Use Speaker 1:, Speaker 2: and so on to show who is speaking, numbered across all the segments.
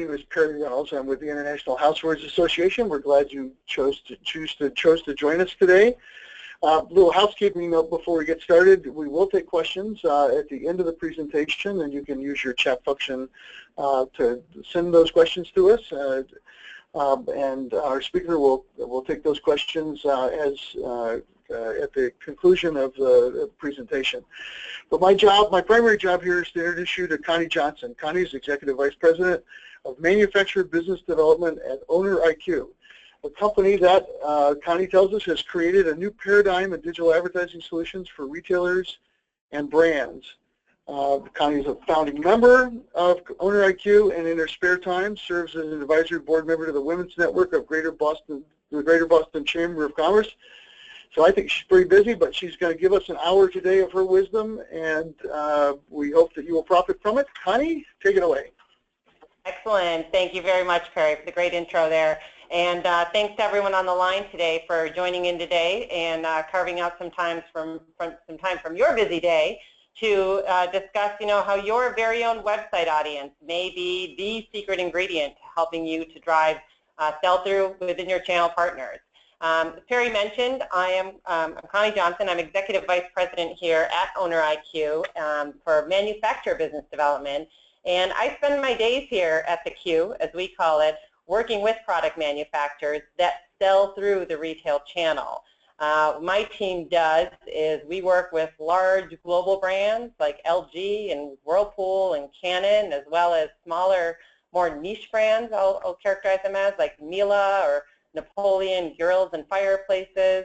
Speaker 1: name is Perry Reynolds. I'm with the International Housewares Association. We're glad you chose to join us today. Little housekeeping note before we get started. We will take questions at the end of the presentation, and you can use your chat function to send those questions to us. And our speaker will take those questions at the conclusion of the presentation. But my primary job here is to introduce you to Connie Johnson. Connie is Executive Vice President of Manufacturer Business Development at Owner IQ, a company that, Connie tells us, has created a new paradigm in digital advertising solutions for retailers and brands. Connie is a founding member of Owner IQ, and in her spare time serves as an advisory board member to the Women's Network of the Greater Boston Chamber of Commerce. So I think she's pretty busy, but she's going to give us an hour today of her wisdom, and we hope that you will profit from it. Connie, take it away.
Speaker 2: Excellent. Thank you very much, Perry, for the great intro there. And thanks to everyone on the line today for joining in today and carving out some time from your busy day to discuss, how your very own website audience may be the secret ingredient to helping you to drive sell-through within your channel partners. As Perry mentioned, I'm Connie Johnson. I'm Executive Vice President here at Owner IQ for Manufacturer Business Development. And I spend my days here at the Q, as we call it, working with product manufacturers that sell through the retail channel. My team does is we work with large global brands like LG and Whirlpool and Canon, as well as smaller, more niche brands, I'll characterize them as, like Miele or Napoleon Grills and Fireplaces,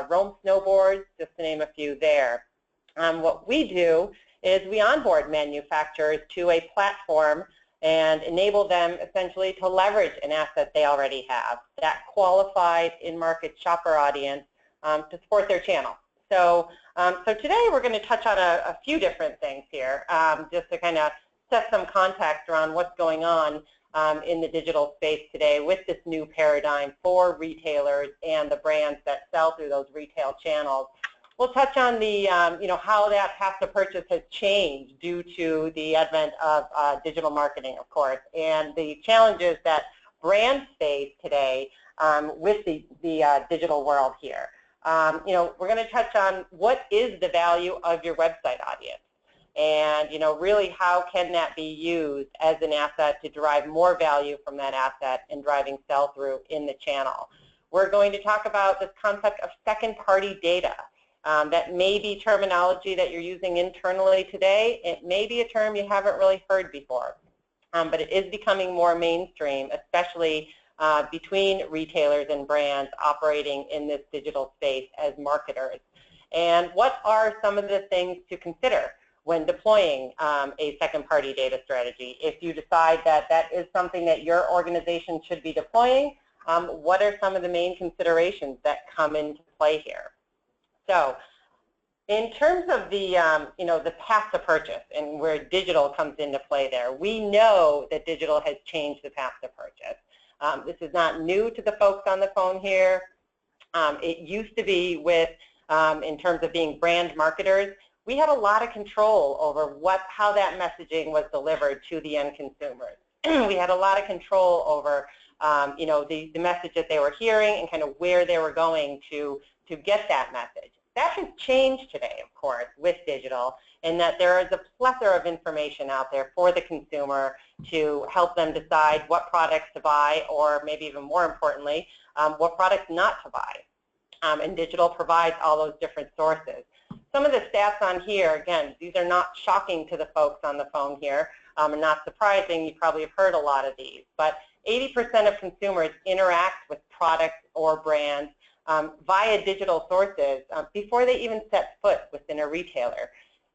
Speaker 2: Rome Snowboards, just to name a few there. What we do is we onboard manufacturers to a platform and enable them essentially to leverage an asset they already have, that qualified in-market shopper audience to support their channel. So, today we're going to touch on a few different things here, just to kind of set some context around what's going on in the digital space today with this new paradigm for retailers and the brands that sell through those retail channels. We'll touch on the, how that path to purchase has changed due to the advent of digital marketing, of course, and the challenges that brands face today with the digital world here. We're going to touch on what is the value of your website audience, and really how can that be used as an asset to derive more value from that asset and driving sell-through in the channel. We're going to talk about this concept of second-party data. That may be terminology that you're using internally today. It may be a term you haven't really heard before, but it is becoming more mainstream, especially between retailers and brands operating in this digital space as marketers. And what are some of the things to consider when deploying a second-party data strategy? If you decide that that is something that your organization should be deploying, what are some of the main considerations that come into play here? So, in terms of the the path to purchase and where digital comes into play there, we know that digital has changed the path to purchase. This is not new to the folks on the phone here. It used to be with, in terms of being brand marketers, we had a lot of control over how that messaging was delivered to the end consumers. We had a lot of control over the message that they were hearing and kind of where they were going to get that message. That has changed today, of course, with digital, in that there is a plethora of information out there for the consumer to help them decide what products to buy, or maybe even more importantly, what products not to buy. And digital provides all those different sources. Some of the stats on here, again, these are not shocking to the folks on the phone here, and not surprising. You probably have heard a lot of these, but 80% of consumers interact with products or brands via digital sources before they even set foot within a retailer.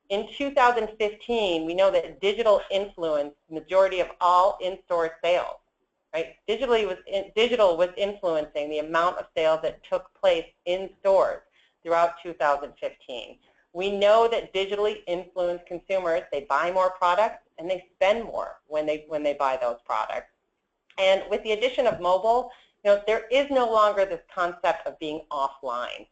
Speaker 2: In 2015, we know that digital influenced the majority of all in-store sales. Right? Digital was influencing the amount of sales that took place in stores throughout 2015. We know that digitally influenced consumers, they buy more products and they spend more when they buy those products. And with the addition of mobile, there is no longer this concept of being offline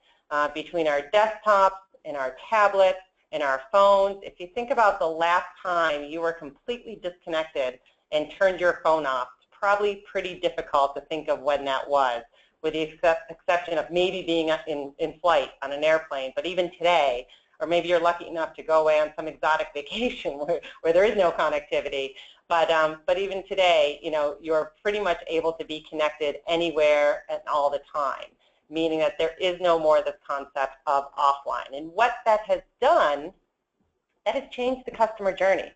Speaker 2: between our desktops and our tablets and our phones. If you think about the last time you were completely disconnected and turned your phone off. It's probably pretty difficult to think of when that was, with the exception of maybe being in flight on an airplane. But even today, or maybe you're lucky enough to go away on some exotic vacation where there is no connectivity. But even today, you know, you're pretty much able to be connected anywhere and all the time, meaning that there is no more this concept of offline. And what that has done, that has changed the customer journey,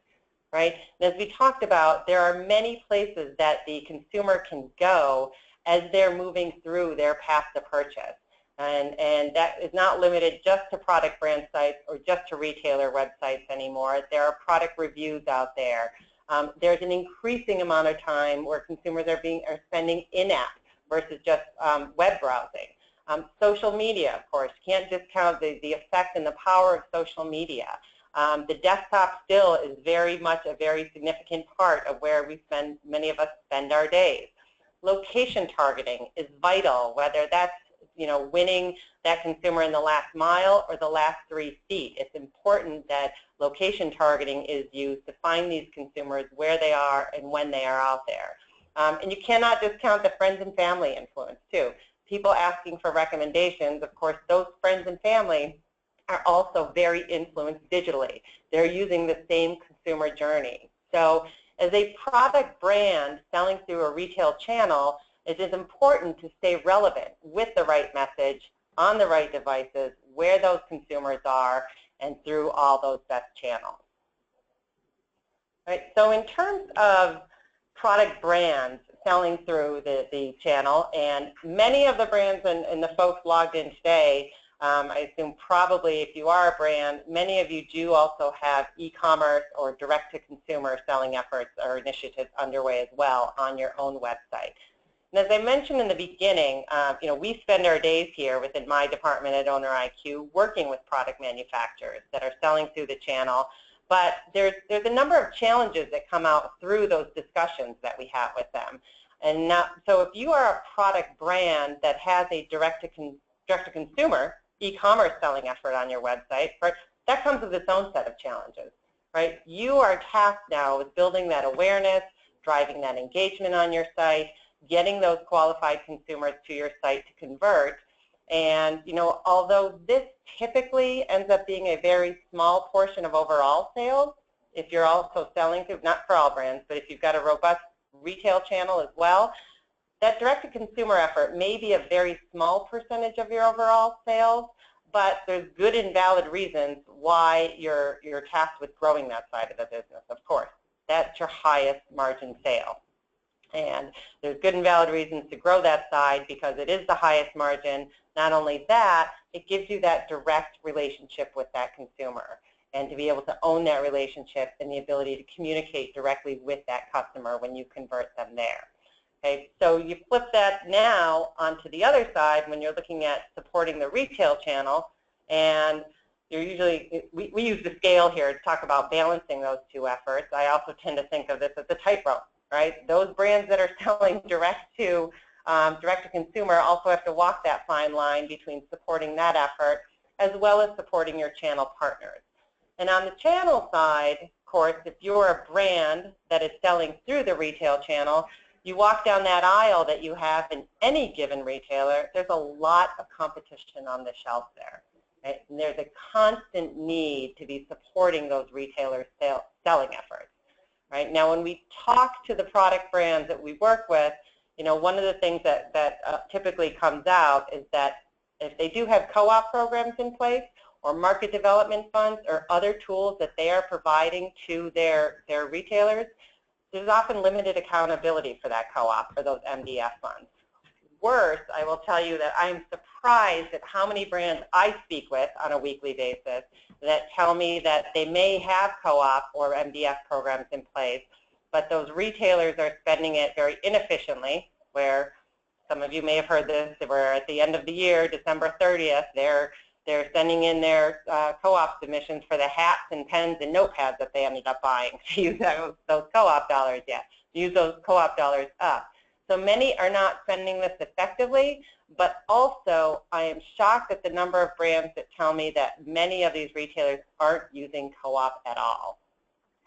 Speaker 2: right? And as we talked about, there are many places that the consumer can go as they're moving through their path to purchase. And that is not limited just to product brand sites or just to retailer websites anymore. There are product reviews out there. There's an increasing amount of time where consumers are spending in-app versus just web browsing. Social media, of course, can't discount the effect and the power of social media. The desktop still is very much a very significant part of where many of us spend our days. Location targeting is vital, whether that's, you know, winning that consumer in the last mile or the last 3 feet. It's important that location targeting is used to find these consumers where they are and when they are out there. And you cannot discount the friends and family influence too. People asking for recommendations, of course, those friends and family are also very influenced digitally. They're using the same consumer journey. So as a product brand selling through a retail channel, it is important to stay relevant with the right message on the right devices, where those consumers are, and through all those best channels. Right, so in terms of product brands selling through the channel, and many of the brands and the folks logged in today, I assume probably if you are a brand, many of you do also have e-commerce or direct-to-consumer selling efforts or initiatives underway as well on your own website. And as I mentioned in the beginning, you know, we spend our days here within my department at Owner IQ working with product manufacturers that are selling through the channel. But there's a number of challenges that come out through those discussions that we have with them. And so if you are a product brand that has a direct-to-consumer e-commerce selling effort on your website, right, that comes with its own set of challenges, right? You are tasked now with building that awareness, driving that engagement on your site, getting those qualified consumers to your site to convert. And, you know, although this typically ends up being a very small portion of overall sales, if you're also selling through, not for all brands, but if you've got a robust retail channel as well, that direct-to-consumer effort may be a very small percentage of your overall sales, but there's good and valid reasons why you're tasked with growing that side of the business, of course. That's your highest margin sale. And there's good and valid reasons to grow that side because it is the highest margin. Not only that, it gives you that direct relationship with that consumer and to be able to own that relationship and the ability to communicate directly with that customer when you convert them there. Okay, so you flip that now onto the other side when you're looking at supporting the retail channel, and you're usually, we use the scale here to talk about balancing those two efforts. I also tend to think of this as a tightrope, right? Those brands that are selling direct to consumer also have to walk that fine line between supporting that effort as well as supporting your channel partners. And on the channel side, of course, if you're a brand that is selling through the retail channel, you walk down that aisle that you have in any given retailer, there's a lot of competition on the shelf there. Right? And there's a constant need to be supporting those retailers' selling efforts. Right? Now, when we talk to the product brands that we work with, you know, one of the things that typically comes out is that if they do have co-op programs in place or market development funds or other tools that they are providing to their retailers, there's often limited accountability for that co-op or those MDF funds. Worse, I will tell you that I'm surprised at how many brands I speak with on a weekly basis that tell me that they may have co-op or MDF programs in place, but those retailers are spending it very inefficiently, where some of you may have heard this, where at the end of the year, December 30th, they're sending in their co-op submissions for the hats and pens and notepads that they ended up buying to use those co-op dollars use those co-op dollars up. So many are not spending this effectively, but also I am shocked at the number of brands that tell me that many of these retailers aren't using co-op at all.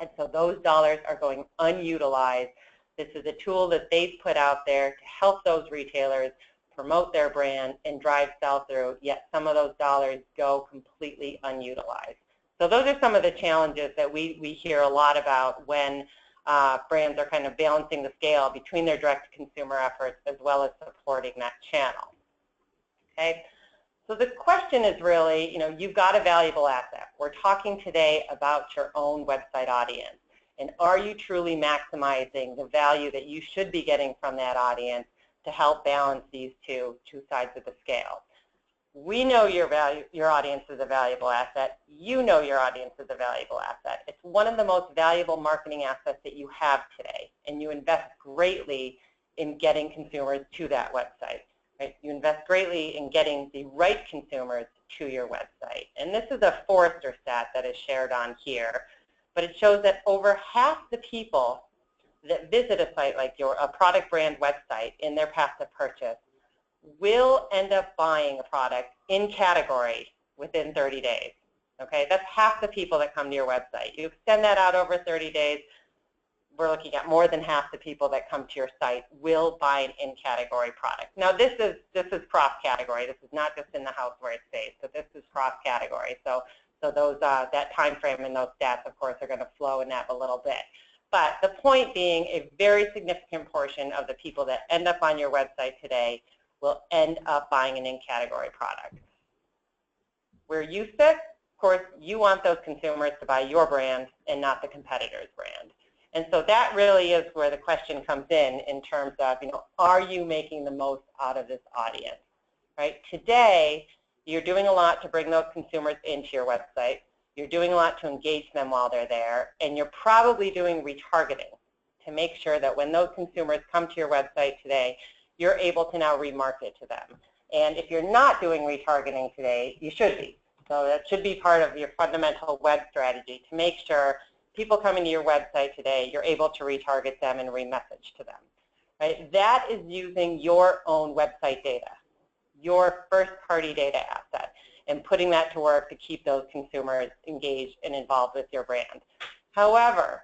Speaker 2: And so those dollars are going unutilized. This is a tool that they've put out there to help those retailers promote their brand and drive sell-through, yet some of those dollars go completely unutilized. So those are some of the challenges that we hear a lot about when brands are kind of balancing the scale between their direct-to-consumer efforts as well as supporting that channel. Okay, so the question is really, you've got a valuable asset. We're talking today about your own website audience. And are you truly maximizing the value that you should be getting from that audience to help balance these two sides of the scale? We know your audience is a valuable asset. You know your audience is a valuable asset. It's one of the most valuable marketing assets that you have today, and you invest greatly in getting consumers to that website. Right? You invest greatly in getting the right consumers to your website. And this is a Forrester stat that is shared on here, but it shows that over half the people that visit a site like a product brand website in their path to purchase will end up buying a product in category within 30 days. Okay, that's half the people that come to your website. You extend that out over 30 days, we're looking at more than half the people that come to your site will buy an in-category product. Now this is cross-category. This is not just in the housewares space, but this is cross-category. So those that time frame and those stats, of course, are going to flow in that a little bit. But the point being, a very significant portion of the people that end up on your website today will end up buying an in-category product. Where you sit, of course, you want those consumers to buy your brand and not the competitor's brand. And so that really is where the question comes in terms of, are you making the most out of this audience? Right? Today, you're doing a lot to bring those consumers into your website. You're doing a lot to engage them while they're there, and you're probably doing retargeting to make sure that when those consumers come to your website today, you're able to now remarket to them. And if you're not doing retargeting today, you should be. So that should be part of your fundamental web strategy to make sure people coming to your website today, you're able to retarget them and remessage to them. Right? That is using your own website data, your first-party data asset, and putting that to work to keep those consumers engaged and involved with your brand. However,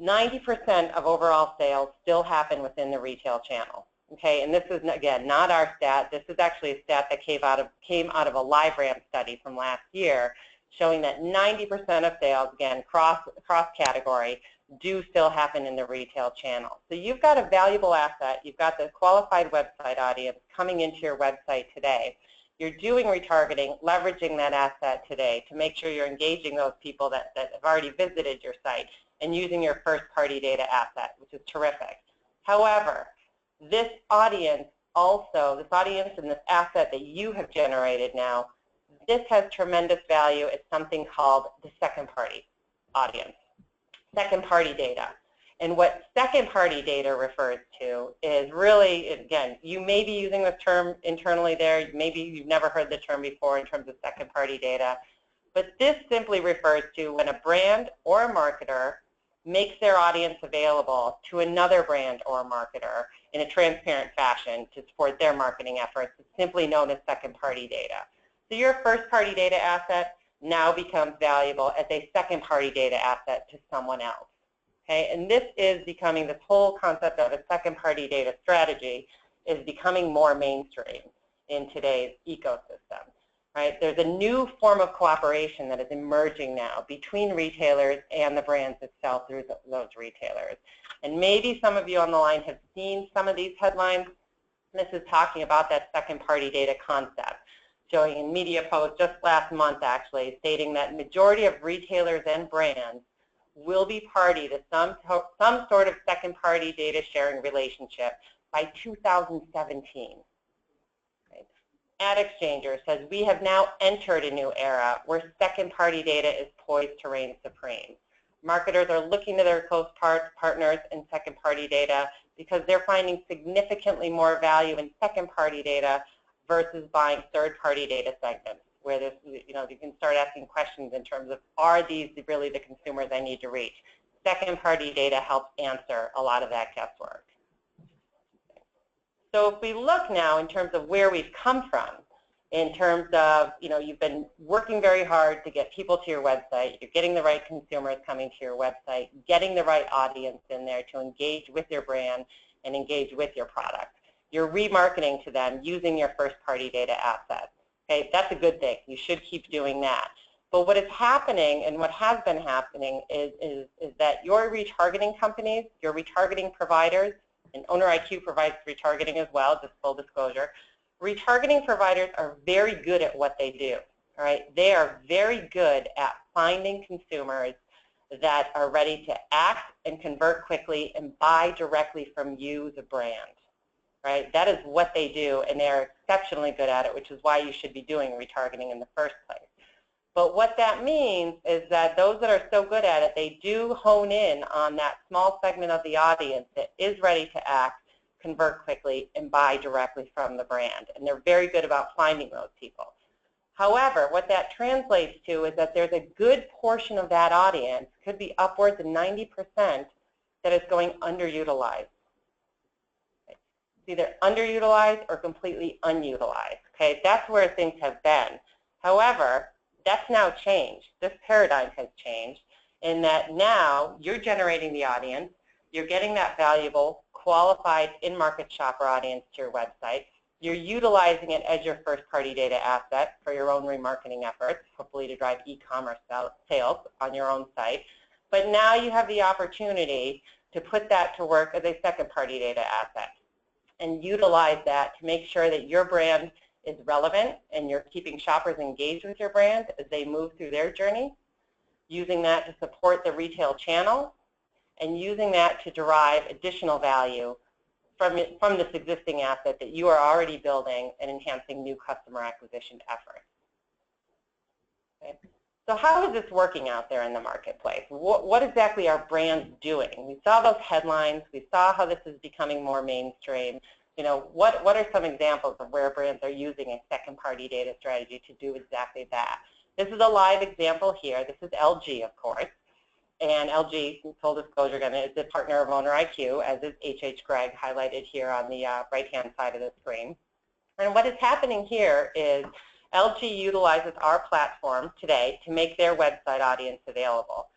Speaker 2: 90% of overall sales still happen within the retail channel. Okay, and this is, again, not our stat. This is actually a stat that came out of a LiveRamp study from last year, showing that 90% of sales, again, cross-category, do still happen in the retail channel. So you've got a valuable asset. You've got the qualified website audience coming into your website today. You're doing retargeting, leveraging that asset today to make sure you're engaging those people that have already visited your site and using your first-party data asset, which is terrific. However, this audience and this asset that you have generated now, this has tremendous value. It's something called the second-party audience, second-party data. And what second-party data refers to is really, again, you may be using this term internally there. Maybe you've never heard the term before in terms of second-party data. But this simply refers to when a brand or a marketer makes their audience available to another brand or marketer in a transparent fashion to support their marketing efforts. It's simply known as second-party data. So your first-party data asset now becomes valuable as a second-party data asset to someone else. Okay? And this whole concept of a second-party data strategy is becoming more mainstream in today's ecosystem. Right? There's a new form of cooperation that is emerging now between retailers and the brands that sell through those retailers. And maybe some of you on the line have seen some of these headlines. This is talking about that second-party data concept, showing in media posts just last month actually, stating that majority of retailers and brands will be party to some sort of second-party data sharing relationship by 2017. AdExchanger says we have now entered a new era where second-party data is poised to reign supreme. Marketers are looking to their close partners in second-party data because they're finding significantly more value in second-party data versus buying third-party data segments, where this, you can start asking questions in terms of, are these really the consumers I need to reach? Second-party data helps answer a lot of that guesswork. So if we look now in terms of where we've come from, in terms of, you've been working very hard to get people to your website. You're getting the right consumers coming to your website, getting the right audience in there to engage with your brand and engage with your product. You're remarketing to them using your first-party data assets. Okay, that's a good thing. You should keep doing that. But what is happening and what has been happening is that your retargeting companies, your retargeting providers, and OwnerIQ provides retargeting as well, just full disclosure. Retargeting providers are very good at what they do. All right, they are very good at finding consumers that are ready to act and convert quickly and buy directly from you, the brand. Right, that is what they do, and they are exceptionally good at it, which is why you should be doing retargeting in the first place. But what that means is that those that are so good at it, they do hone in on that small segment of the audience that is ready to act, convert quickly, and buy directly from the brand. And they're very good about finding those people. However, what that translates to is that there's a good portion of that audience, could be upwards of 90%, that is going underutilized. It's either underutilized or completely unutilized. Okay, that's where things have been. However, that's now changed. This paradigm has changed in that now you're generating the audience, you're getting that valuable, qualified in-market shopper audience to your website, you're utilizing it as your first-party data asset for your own remarketing efforts, hopefully to drive e-commerce sales on your own site, but now you have the opportunity to put that to work as a second-party data asset and utilize that to make sure that your brand is relevant and you're keeping shoppers engaged with your brand as they move through their journey, using that to support the retail channel, and using that to derive additional value from this existing asset that you are already building and enhancing new customer acquisition efforts. Okay. So how is this working out there in the marketplace? What exactly are brands doing? We saw those headlines. We saw how this is becoming more mainstream. What are some examples of where brands are using a second-party data strategy to do exactly that? This is a live example here. This is LG, of course. And LG, full disclosure again, is a partner of OwnerIQ, as is H.H. Gregg, highlighted here on the right-hand side of the screen. And what is happening here is LG utilizes our platform today to make their website audience available.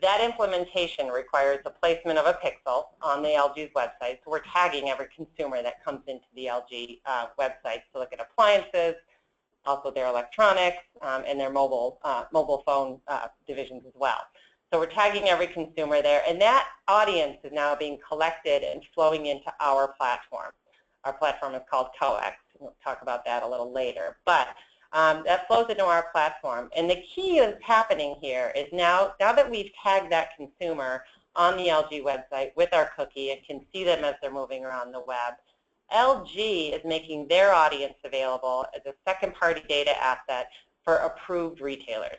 Speaker 2: That implementation requires the placement of a pixel on the LG's website, so we're tagging every consumer that comes into the LG website to look at appliances, also their electronics, and their mobile phone divisions as well. So we're tagging every consumer there, and that audience is now being collected and flowing into our platform. Our platform is called CoOp. We'll talk about that a little later. But that flows into our platform. And the key that's happening here is now that we've tagged that consumer on the LG website with our cookie and can see them as they're moving around the web, LG is making their audience available as a second-party data asset for approved retailers.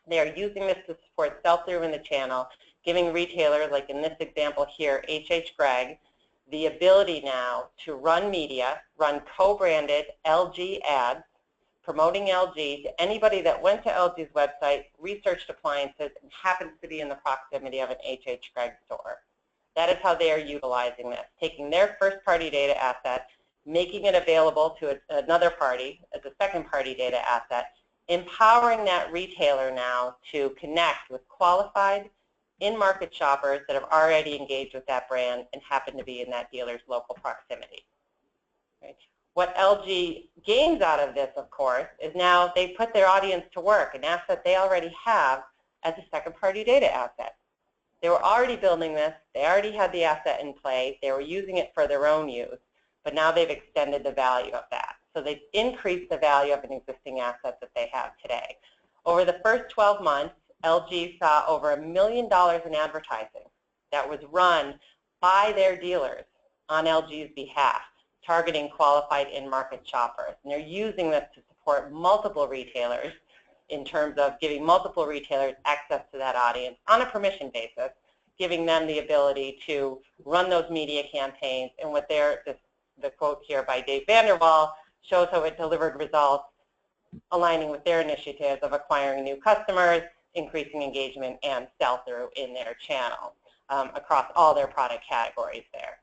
Speaker 2: They are using this to support sell-through in the channel, giving retailers, like in this example here, H.H. Gregg, the ability now to run media, run co-branded LG ads, promoting LG to anybody that went to LG's website, researched appliances, and happens to be in the proximity of an H.H. Gregg store. That is how they are utilizing this, taking their first-party data asset, making it available to another party as a second-party data asset, empowering that retailer now to connect with qualified in-market shoppers that have already engaged with that brand and happen to be in that dealer's local proximity. Right? What LG gains out of this, of course, is now they put their audience to work, an asset they already have as a second-party data asset. They were already building this. They already had the asset in play. They were using it for their own use, but now they've extended the value of that. So they've increased the value of an existing asset that they have today. Over the first 12 months, LG saw over $1 million in advertising that was run by their dealers on LG's behalf, targeting qualified in-market shoppers. And they're using this to support multiple retailers in terms of giving multiple retailers access to that audience on a permission basis, giving them the ability to run those media campaigns. And what the quote here by Dave Vanderwall shows how it delivered results aligning with their initiatives of acquiring new customers, increasing engagement, and sell-through in their channel across all their product categories there.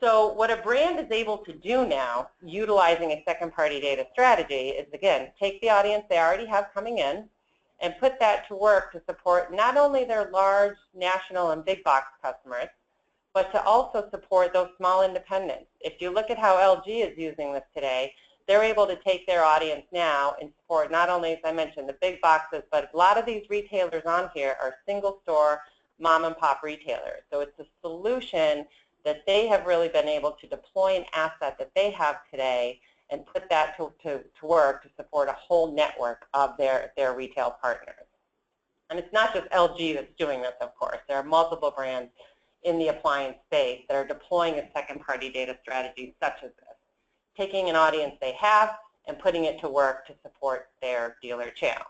Speaker 2: So what a brand is able to do now, utilizing a second-party data strategy, is, again, take the audience they already have coming in and put that to work to support not only their large national and big box customers, but to also support those small independents. If you look at how LG is using this today, they're able to take their audience now and support not only, as I mentioned, the big boxes, but a lot of these retailers on here are single store, mom and pop retailers. So it's a solution that they have really been able to deploy an asset that they have today and put that to work to support a whole network of their retail partners. And it's not just LG that's doing this, of course. There are multiple brands in the appliance space that are deploying a second-party data strategy such as this, taking an audience they have and putting it to work to support their dealer channel.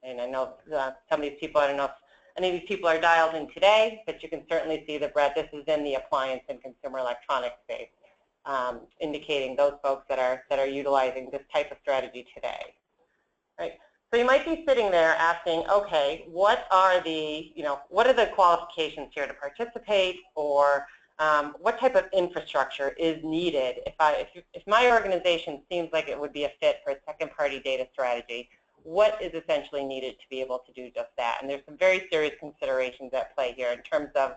Speaker 2: And I know some of these people, I don't know if any of these people are dialed in today, but you can certainly see the breadth. This is in the appliance and consumer electronics space, indicating those folks that are utilizing this type of strategy today. Right? So you might be sitting there asking, okay, what are the qualifications here to participate, or what type of infrastructure is needed if my organization seems like it would be a fit for a second-party data strategy? What is essentially needed to be able to do just that? And there's some very serious considerations at play here in terms of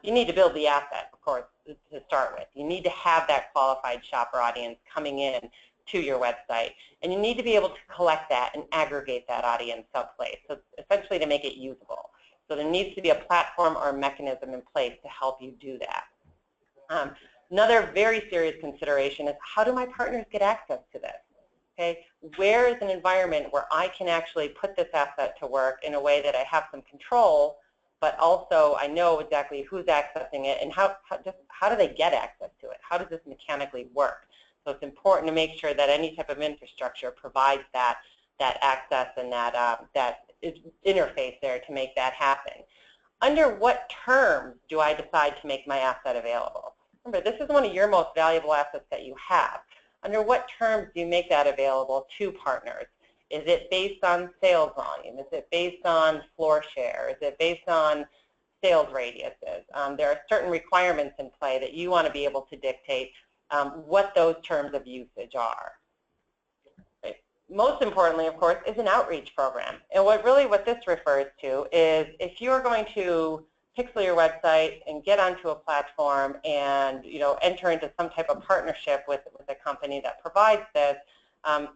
Speaker 2: you need to build the asset, of course, to start with. You need to have that qualified shopper audience coming in to your website, and you need to be able to collect that and aggregate that audience someplace, so essentially to make it usable. So there needs to be a platform or a mechanism in place to help you do that. Another very serious consideration is, how do my partners get access to this? Okay, where is an environment where I can actually put this asset to work in a way that I have some control, but also I know exactly who's accessing it, and how do they get access to it? How does this mechanically work? So it's important to make sure that any type of infrastructure provides that access and that interface there to make that happen. Under what terms do I decide to make my asset available? Remember, this is one of your most valuable assets that you have. Under what terms do you make that available to partners? Is it based on sales volume? Is it based on floor share? Is it based on sales radiuses? There are certain requirements in play that you want to be able to dictate what those terms of usage are. Most importantly, of course, is an outreach program. And what this refers to is, if you're going to pixel your website and get onto a platform and enter into some type of partnership with a company that provides this,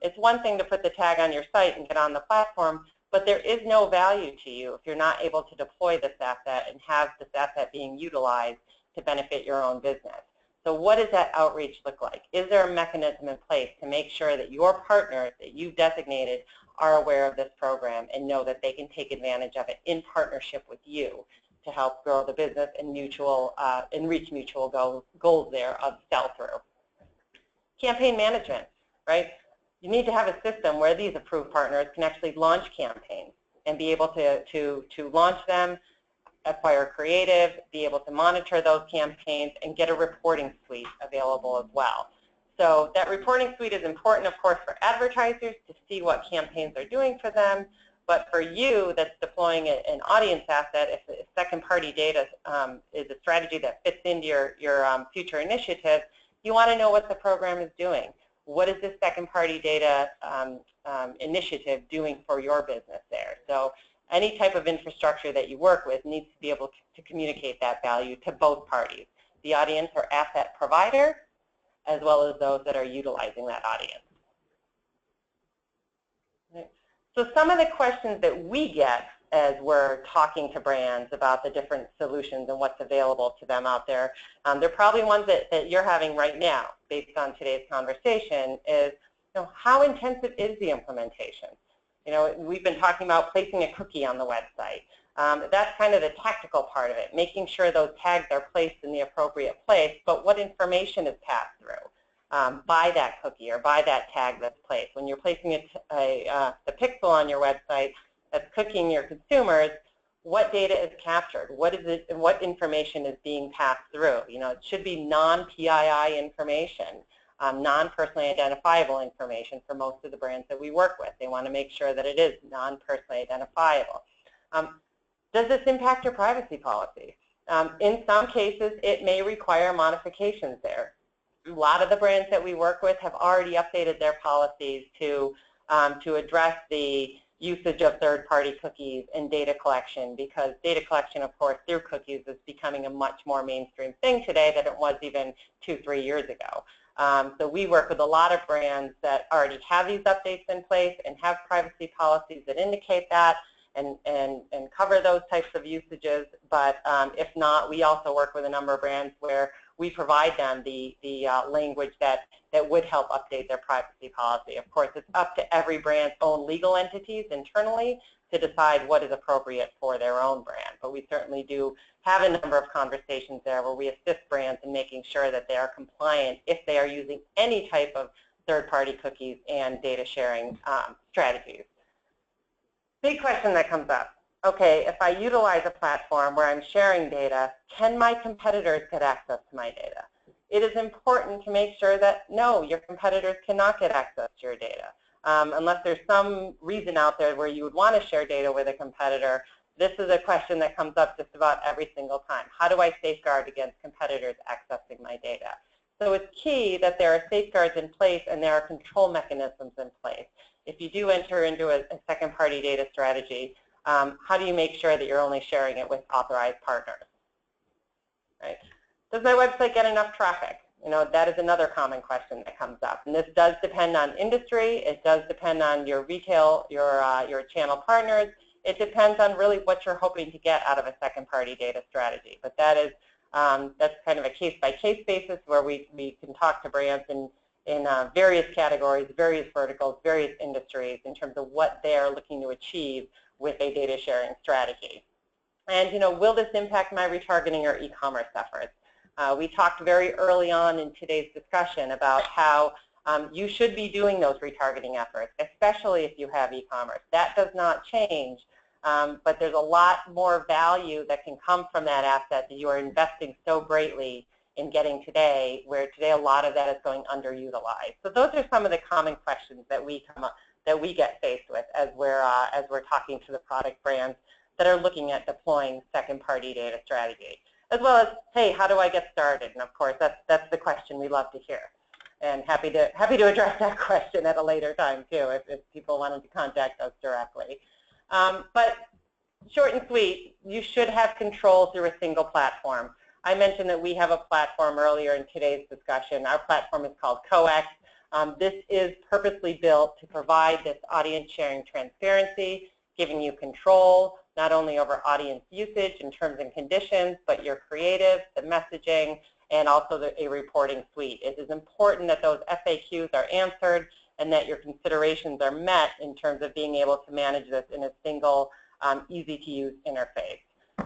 Speaker 2: it's one thing to put the tag on your site and get on the platform, but there is no value to you if you're not able to deploy this asset and have this asset being utilized to benefit your own business. So what does that outreach look like? Is there a mechanism in place to make sure that your partners that you've designated are aware of this program and know that they can take advantage of it in partnership with you to help grow the business and reach mutual goals there of sell-through? Campaign management, right? You need to have a system where these approved partners can actually launch campaigns and be able to launch them, acquire creative, be able to monitor those campaigns, and get a reporting suite available as well. So that reporting suite is important, of course, for advertisers to see what campaigns are doing for them. But for you that's deploying an audience asset, if second-party data is a strategy that fits into your future initiative, you want to know what the program is doing. What is this second-party data initiative doing for your business there? So any type of infrastructure that you work with needs to be able to communicate that value to both parties, the audience or asset provider, as well as those that are utilizing that audience. So some of the questions that we get as we're talking to brands about the different solutions and what's available to them out there, they're probably ones that you're having right now based on today's conversation, is how intensive is the implementation? We've been talking about placing a cookie on the website. That's kind of the tactical part of it, making sure those tags are placed in the appropriate place, but what information is passed through by that cookie or by that tag that's placed. When you're placing the pixel on your website that's cooking your consumers, what data is captured? What is it, and what information is being passed through? It should be non-PII information, non-personally identifiable information for most of the brands that we work with. They want to make sure that it is non-personally identifiable. Does this impact your privacy policy? In some cases, it may require modifications there. A lot of the brands that we work with have already updated their policies to address the usage of third-party cookies and data collection, because data collection, of course, through cookies is becoming a much more mainstream thing today than it was even 2-3 years ago. So we work with a lot of brands that already have these updates in place and have privacy policies that indicate that and cover those types of usages. But if not, we also work with a number of brands where we provide them the language that would help update their privacy policy. Of course, it's up to every brand's own legal entities internally to decide what is appropriate for their own brand. But we certainly do have a number of conversations there where we assist brands in making sure that they are compliant if they are using any type of third-party cookies and data sharing strategies. Big question that comes up. Okay, if I utilize a platform where I'm sharing data, can my competitors get access to my data? It is important to make sure that, no, your competitors cannot get access to your data. Unless there's some reason out there where you would want to share data with a competitor, this is a question that comes up just about every single time. How do I safeguard against competitors accessing my data? So it's key that there are safeguards in place and there are control mechanisms in place. If you do enter into a second-party data strategy, how do you make sure that you're only sharing it with authorized partners? Right? Does my website get enough traffic? You know, that is another common question that comes up. And this does depend on industry. It does depend on your retail, your channel partners. It depends on really what you're hoping to get out of a second-party data strategy. But that is that's kind of a case-by-case basis where we can talk to brands in various categories, various verticals, various industries in terms of what they are looking to achieve with a data sharing strategy. And, you know, will this impact my retargeting or e-commerce efforts? We talked very early on in today's discussion about how you should be doing those retargeting efforts, especially if you have e-commerce. That does not change, but there's a lot more value that can come from that asset that you are investing so greatly in getting today, where today a lot of that is going underutilized. So those are some of the common questions that we get faced with as we're talking to the product brands that are looking at deploying second-party data strategy, as well as, hey, how do I get started? And of course, that's the question we love to hear, and happy to address that question at a later time too, if people wanted to contact us directly. But short and sweet, you should have control through a single platform. I mentioned that we have a platform earlier in today's discussion. Our platform is called CoOp. This is purposely built to provide this audience sharing transparency, giving you control not only over audience usage and terms and conditions, but your creative, the messaging, and also a reporting suite. It is important that those FAQs are answered and that your considerations are met in terms of being able to manage this in a single, easy-to-use interface.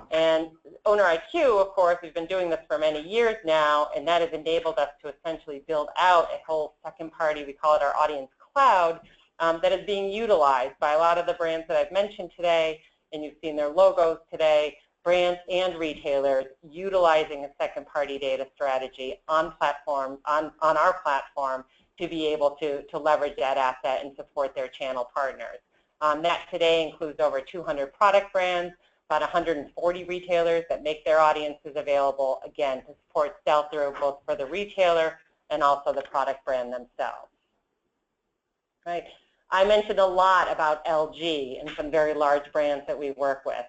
Speaker 2: And Owner IQ, of course, we've been doing this for many years now, and that has enabled us to essentially build out a whole second party, we call it our audience cloud, that is being utilized by a lot of the brands that I've mentioned today, and you've seen their logos today, brands and retailers utilizing a second party data strategy on platforms, on our platform, to be able to leverage that asset and support their channel partners. That today includes over 200 product brands, about 140 retailers that make their audiences available, again, to support sell-through both for the retailer and also the product brand themselves. Right. I mentioned a lot about LG and some very large brands that we work with.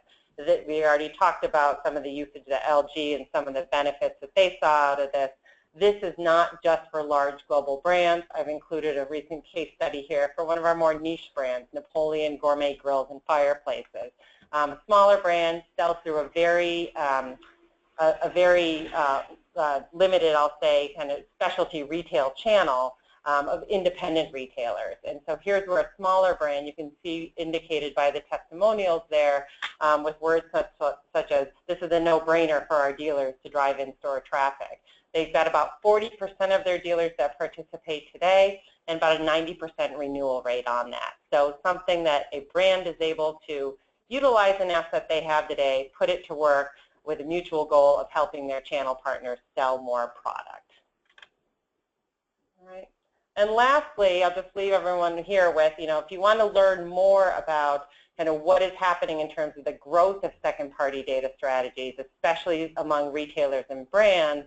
Speaker 2: We already talked about some of the usage of LG and some of the benefits that they saw out of this. This is not just for large global brands. I've included a recent case study here for one of our more niche brands, Napoleon Gourmet Grills and Fireplaces. Smaller brands sell through a very limited, I'll say, kind of specialty retail channel of independent retailers. And so here's where a smaller brand, you can see indicated by the testimonials there with words such as, this is a no-brainer for our dealers to drive in-store traffic. They've got about 40% of their dealers that participate today and about a 90% renewal rate on that. So something that a brand is able to utilize an asset they have today, put it to work with a mutual goal of helping their channel partners sell more product. All right. And lastly, I'll just leave everyone here with, if you want to learn more about kind of what is happening in terms of the growth of second-party data strategies, especially among retailers and brands,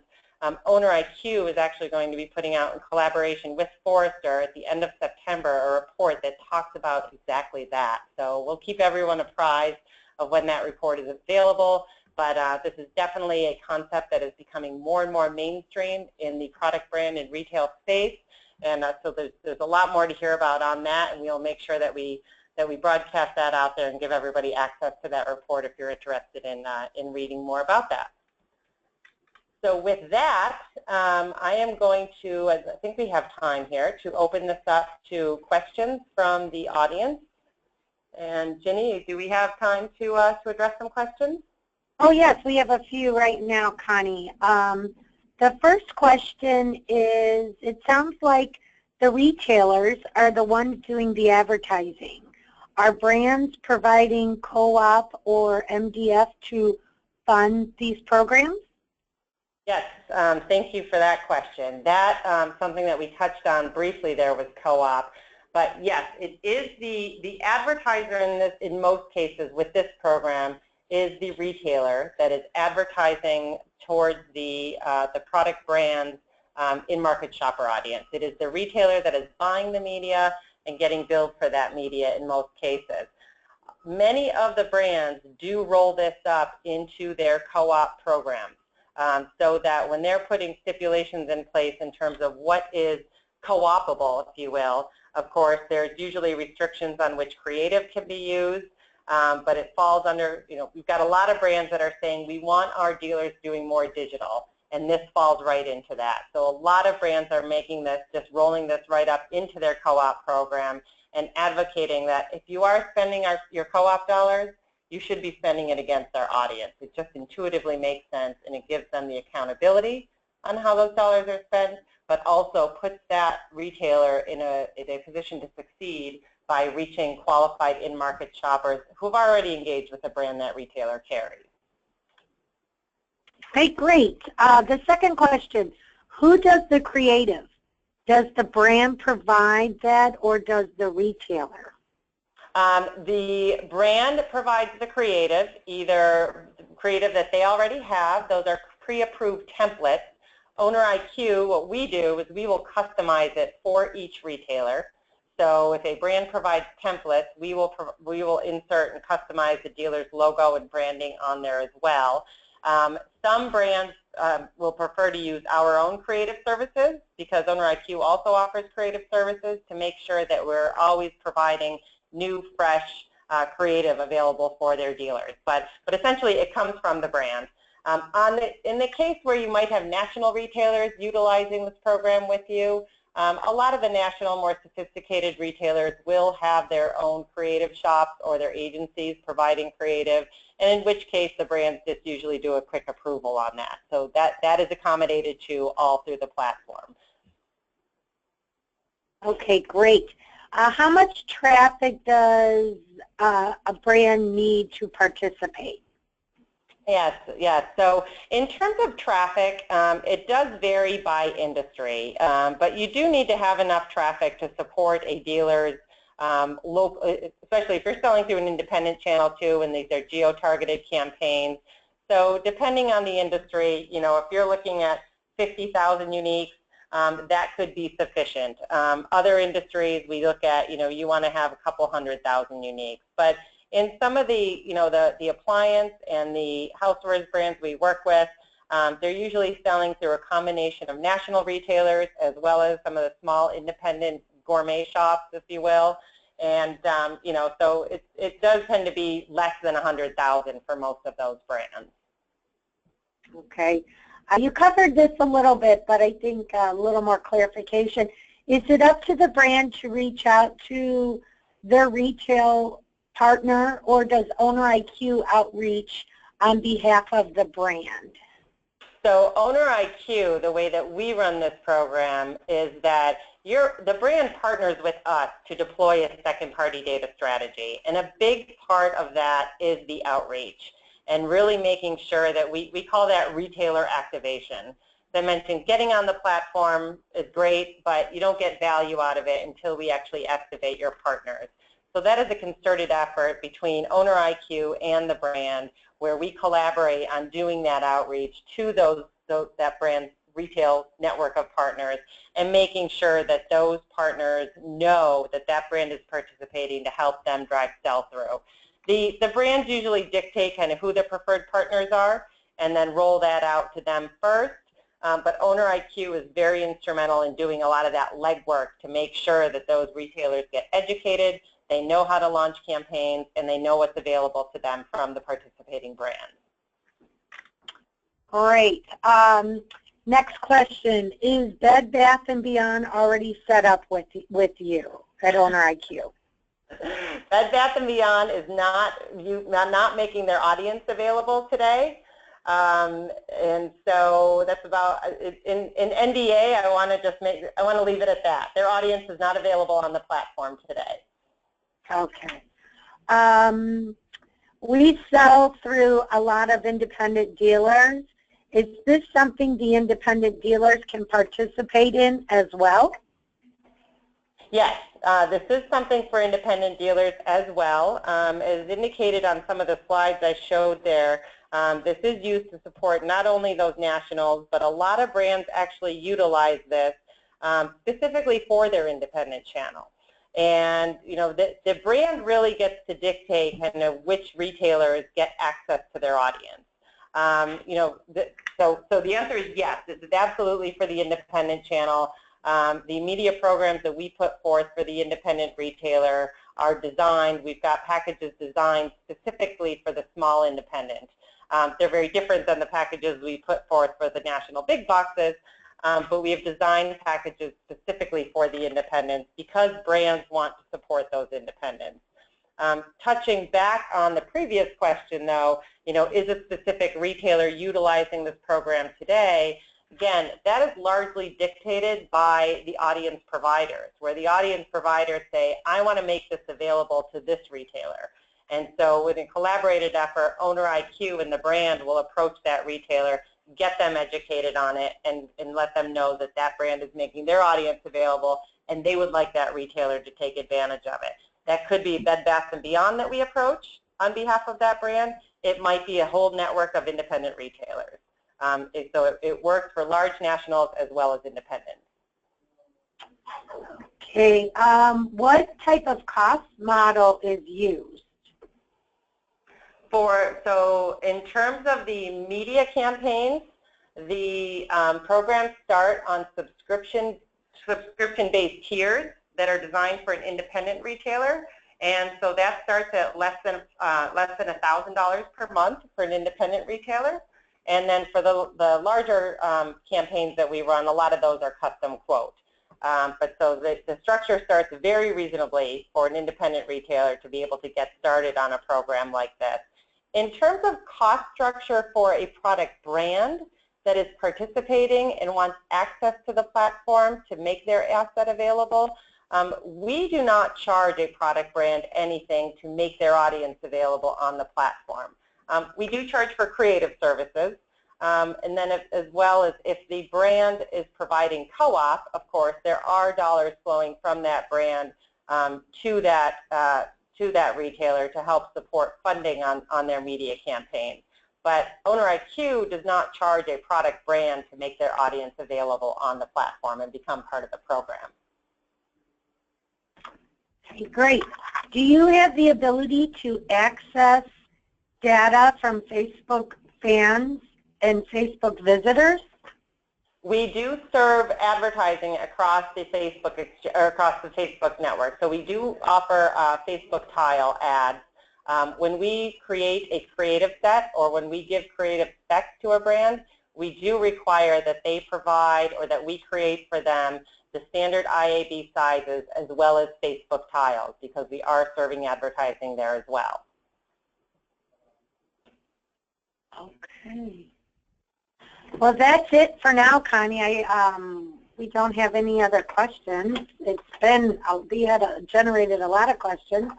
Speaker 2: Owner IQ is actually going to be putting out, in collaboration with Forrester at the end of September, a report that talks about exactly that. So we'll keep everyone apprised of when that report is available, but this is definitely a concept that is becoming more and more mainstream in the product, brand, and retail space. And so there's a lot more to hear about on that, and we'll make sure that we broadcast that out there and give everybody access to that report if you're interested in reading more about that. So with that, I am going to, I think we have time here, to open this up to questions from the audience. And Ginny, do we have time to address some questions?
Speaker 3: Oh yes, we have a few right now, Connie. The first question is, it sounds like the retailers are the ones doing the advertising. Are brands providing CoOp or MDF to fund these programs?
Speaker 2: Yes, thank you for that question. That something that we touched on briefly there was CoOp. But yes, it is the advertiser in most cases with this program is the retailer that is advertising towards the product brand's in-market shopper audience. It is the retailer that is buying the media and getting billed for that media in most cases. Many of the brands do roll this up into their CoOp programs. So that when they're putting stipulations in place in terms of what is co-opable, if you will, of course, there's usually restrictions on which creative can be used, but it falls under, we've got a lot of brands that are saying we want our dealers doing more digital, and this falls right into that. So a lot of brands are making this, just rolling this right up into their co-op program and advocating that if you are spending your co-op dollars, you should be spending it against our audience. It just intuitively makes sense, and it gives them the accountability on how those dollars are spent, but also puts that retailer in a position to succeed by reaching qualified in-market shoppers who've already engaged with the brand that retailer carries.
Speaker 3: Okay, great. The second question, who does the creative? Does the brand provide that, or does the retailer?
Speaker 2: The brand provides the creative, either creative that they already have. Those are pre-approved templates. Owner IQ, what we do is we will customize it for each retailer. So if a brand provides templates, we will insert and customize the dealer's logo and branding on there as well. Some brands will prefer to use our own creative services because Owner IQ also offers creative services to make sure that we're always providing new, fresh, creative available for their dealers. But essentially, it comes from the brand. In the case where you might have national retailers utilizing this program with you, a lot of the national, more sophisticated retailers will have their own creative shops or their agencies providing creative, and in which case the brands just usually do a quick approval on that. So that is accommodated to all through the platform.
Speaker 3: Okay, great. How much traffic does a brand need to participate?
Speaker 2: Yes. So in terms of traffic, it does vary by industry, but you do need to have enough traffic to support a dealer's local, especially if you're selling through an independent channel too, and these are geo-targeted campaigns. So depending on the industry, if you're looking at 50,000 uniques, that could be sufficient. Other industries, we look at, you want to have a couple 100,000 uniques. But in some of the, the appliance and the housewares brands we work with, they're usually selling through a combination of national retailers as well as some of the small independent gourmet shops, if you will. And, so it does tend to be less than 100,000 for most of those brands.
Speaker 3: Okay. You covered this a little bit, but I think a little more clarification. Is it up to the brand to reach out to their retail partner, or does Owner IQ outreach on behalf of the brand?
Speaker 2: So Owner IQ, the way that we run this program is that the brand partners with us to deploy a second-party data strategy, and a big part of that is the outreach and really making sure that we call that retailer activation. As I mentioned, getting on the platform is great, but you don't get value out of it until we actually activate your partners. So that is a concerted effort between Owner IQ and the brand, where we collaborate on doing that outreach to that brand's retail network of partners and making sure that those partners know that that brand is participating to help them drive sell-through. The brands usually dictate kind of who their preferred partners are and then roll that out to them first. But Owner IQ is very instrumental in doing a lot of that legwork to make sure that those retailers get educated, they know how to launch campaigns, and they know what's available to them from the participating brands.
Speaker 3: Great. Next question, is Bed Bath & Beyond already set up with you at Owner IQ?
Speaker 2: Bed Bath & Beyond is not making their audience available today. And so that's about, in NDA, I want to leave it at that. Their audience is not available on the platform today.
Speaker 3: Okay. We sell through a lot of independent dealers. Is this something the independent dealers can participate in as well?
Speaker 2: Yes, this is something for independent dealers as well. As indicated on some of the slides I showed there, this is used to support not only those nationals, but a lot of brands actually utilize this specifically for their independent channel. And you know, the brand really gets to dictate kind of which retailers get access to their audience. You know, so the answer is yes. This is absolutely for the independent channel. The media programs that we put forth for the independent retailer are designed. We've got packages designed specifically for the small independent. They're very different than the packages we put forth for the national big boxes, but we have designed packages specifically for the independents because brands want to support those independents. Touching back on the previous question, though, you know, is a specific retailer utilizing this program today? Again, that is largely dictated by the audience providers, where the audience providers say, I want to make this available to this retailer. And so with a collaborated effort, Owner IQ and the brand will approach that retailer, get them educated on it, and let them know that that brand is making their audience available, and they would like that retailer to take advantage of it. That could be Bed Bath & Beyond that we approach on behalf of that brand. It might be a whole network of independent retailers. So it works for large nationals as well as independents.
Speaker 3: Okay. What type of cost model is used?
Speaker 2: So in terms of the media campaigns, the programs start on subscription-based tiers that are designed for an independent retailer, and so that starts at less than $1,000 per month for an independent retailer. And then for the larger campaigns that we run, a lot of those are custom quote. But so the structure starts very reasonably for an independent retailer to be able to get started on a program like this. In terms of cost structure for a product brand that is participating and wants access to the platform to make their asset available, we do not charge a product brand anything to make their audience available on the platform. We do charge for creative services, and then as well as if the brand is providing CoOp, of course, there are dollars flowing from that brand to that retailer to help support funding on their media campaign. But Owner IQ does not charge a product brand to make their audience available on the platform and become part of the program.
Speaker 3: Okay, great. Do you have the ability to access data from Facebook fans and Facebook visitors?
Speaker 2: We do serve advertising across the Facebook network. So we do offer Facebook tile ads. When we create a creative set or when we give creative specs to a brand, we do require that they provide or that we create for them the standard IAB sizes as well as Facebook tiles, because we are serving advertising there as well.
Speaker 3: Okay. Well, that's it for now, Connie. We don't have any other questions. It's been, we had generated a lot of questions.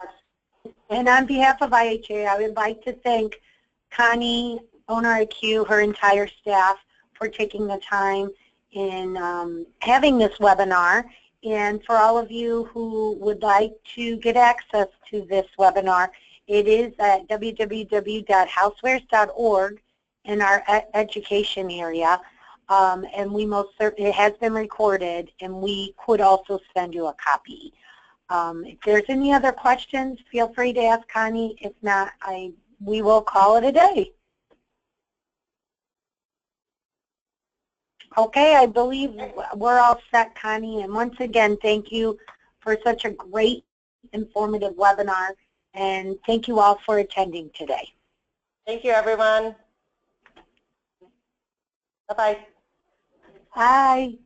Speaker 3: And on behalf of IHA, I would like to thank Connie, Owner IQ, her entire staff for taking the time in having this webinar And for all of you who would like to get access to this webinar, it is at www.housewares.org in our education area. And we most certainly, it has been recorded, and we could also send you a copy. If there's any other questions, feel free to ask Connie. If not, we will call it a day. Okay, I believe we're all set, Connie. And once again, thank you for such a great, informative webinar. And thank you all for attending today.
Speaker 2: Thank you, everyone. Bye-bye.
Speaker 3: Bye.